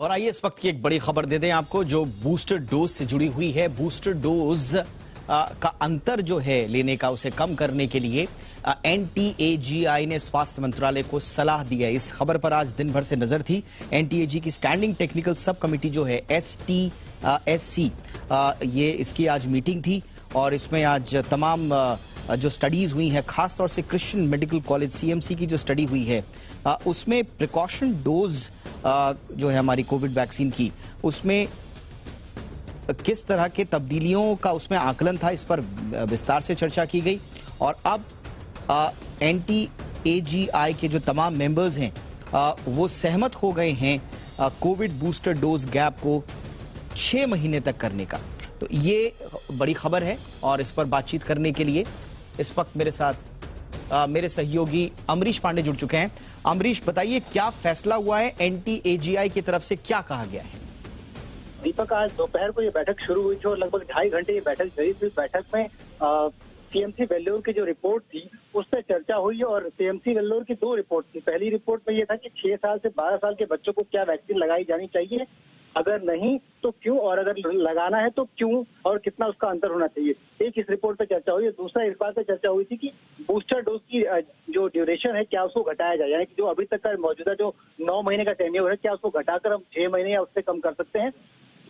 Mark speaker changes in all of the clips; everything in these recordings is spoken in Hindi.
Speaker 1: और आइए इस वक्त की एक बड़ी खबर दे दें आपको जो बूस्टर डोज से जुड़ी हुई है। बूस्टर डोज का अंतर जो है लेने का उसे कम करने के लिए NTAGI ने स्वास्थ्य मंत्रालय को सलाह दी है। इस खबर पर आज दिन भर से नजर थी। NTAG की स्टैंडिंग टेक्निकल सब कमेटी जो है STSC, ये इसकी आज मीटिंग थी और इसमें आज तमाम जो स्टडीज हुई हैं, खासतौर से क्रिश्चियन मेडिकल कॉलेज CMC की जो स्टडी हुई है उसमें प्रिकॉशन डोज जो है हमारी कोविड वैक्सीन की, उसमें किस तरह के तब्दीलियों का उसमें आकलन था, इस पर विस्तार से चर्चा की गई। और अब NTAGI के जो तमाम मेंबर्स हैं वो सहमत हो गए हैं कोविड बूस्टर डोज गैप को 6 महीने तक करने का। तो ये बड़ी खबर है और इस पर बातचीत करने के लिए इस वक्त मेरे साथ मेरे सहयोगी अमरीश पांडे जुड़ चुके हैं। अमरीश, बताइए क्या फैसला हुआ है, NTAGI की तरफ से क्या कहा गया है?
Speaker 2: दीपक, आज दोपहर को ये बैठक शुरू हुई थी और लगभग 2.5 घंटे ये बैठक चली थी। इस बैठक में CMC वेल्लोर की जो रिपोर्ट थी उस पर चर्चा हुई और CMC वेल्लोर की 2 रिपोर्ट थी। पहली रिपोर्ट में ये था कि 6 साल से 12 साल के बच्चों को क्या वैक्सीन लगाई जानी चाहिए, अगर नहीं तो क्यों, और अगर लगाना है तो क्यों और कितना उसका अंतर होना चाहिए। एक इस रिपोर्ट पर चर्चा हुई। दूसरा इस बात पर चर्चा हुई थी कि बूस्टर डोज की जो ड्यूरेशन है क्या उसको घटाया जाए, यानी कि जो अभी तक का मौजूदा जो 9 महीने का टेन्योर है क्या उसको घटाकर हम 6 महीने या उससे कम कर सकते हैं।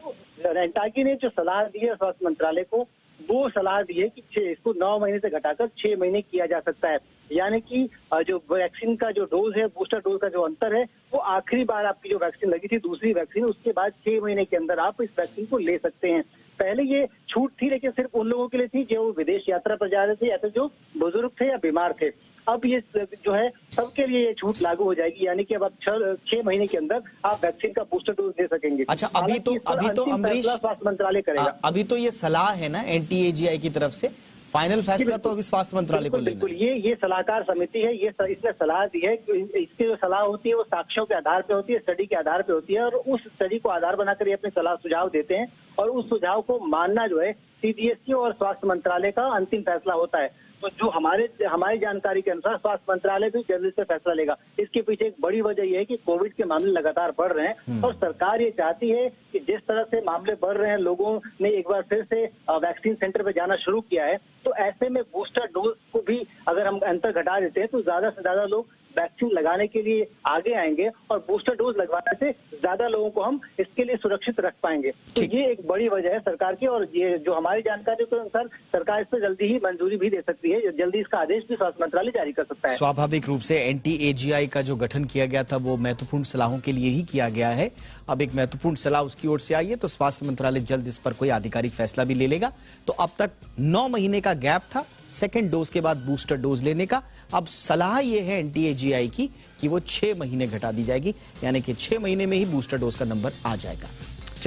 Speaker 2: तो NTAGI ने जो सलाह दी है स्वास्थ्य मंत्रालय को, वो सलाह दी है कि इसको 9 महीने से घटाकर 6 महीने किया जा सकता है। यानी कि जो वैक्सीन का जो डोज है, बूस्टर डोज का जो अंतर है, वो आखिरी बार आपकी जो वैक्सीन लगी थी, दूसरी वैक्सीन, उसके बाद 6 महीने के अंदर आप इस वैक्सीन को ले सकते हैं। पहले ये छूट थी लेकिन सिर्फ उन लोगों के लिए थी जो विदेश यात्रा पर जा रहे थे या फिर जो बुजुर्ग थे या बीमार थे। अब ये जो है सबके लिए ये छूट लागू हो जाएगी, यानी कि अब आप 6 महीने के अंदर आप वैक्सीन का बूस्टर डोज ले सकेंगे।
Speaker 1: अच्छा, अभी तो अमरीश,
Speaker 2: स्वास्थ्य मंत्रालय करेगा।
Speaker 1: अभी तो ये सलाह है ना NTAGI की तरफ से, फाइनल फैसला तो अभी स्वास्थ्य मंत्रालय को लेना है।
Speaker 2: बिल्कुल, ये सलाहकार समिति है, ये इसने सलाह दी है। इसकी जो सलाह होती है वो साक्ष्यों के आधार पे होती है, स्टडी के आधार पे होती है और उस स्टडी को आधार बनाकर ये अपने सलाह सुझाव देते हैं और उस सुझाव को मानना जो है CDSC और स्वास्थ्य मंत्रालय का अंतिम फैसला होता है। तो जो हमारी जानकारी के अनुसार स्वास्थ्य मंत्रालय भी जल्दी से फैसला लेगा। इसके पीछे एक बड़ी वजह यह है कि कोविड के मामले लगातार बढ़ रहे हैं और सरकार ये चाहती है कि जिस तरह से मामले बढ़ रहे हैं, लोगों ने एक बार फिर से वैक्सीन सेंटर पर जाना शुरू किया है, तो ऐसे में बूस्टर डोज को भी अगर हम अंतर घटा देते हैं तो ज्यादा से ज्यादा लोग वैक्सीन लगाने के लिए आगे आएंगे और बूस्टर डोज लगवाने से ज्यादा लोगों को हम इसके लिए सुरक्षित रख पाएंगे। तो ये एक बड़ी वजह है सरकार की और ये जो हमारी जानकारी के अनुसार सरकार इस पर जल्दी ही मंजूरी भी दे सकती है, जल्दी इसका आदेश भी स्वास्थ्य मंत्रालय जारी कर सकता है।
Speaker 1: स्वाभाविक रूप से NTAGI का जो गठन किया गया था वो महत्वपूर्ण सलाहों के लिए ही किया गया है। अब एक महत्वपूर्ण सलाह उसकी ओर से आई है तो स्वास्थ्य मंत्रालय जल्द इस पर कोई आधिकारिक फैसला भी ले लेगा। तो अब तक 9 महीने का गैप था सेकेंड डोज के बाद बूस्टर डोज लेने का, अब सलाह यह है NTAGI की कि वो 6 महीने घटा दी जाएगी, यानी कि 6 महीने में ही बूस्टर डोज का नंबर आ जाएगा।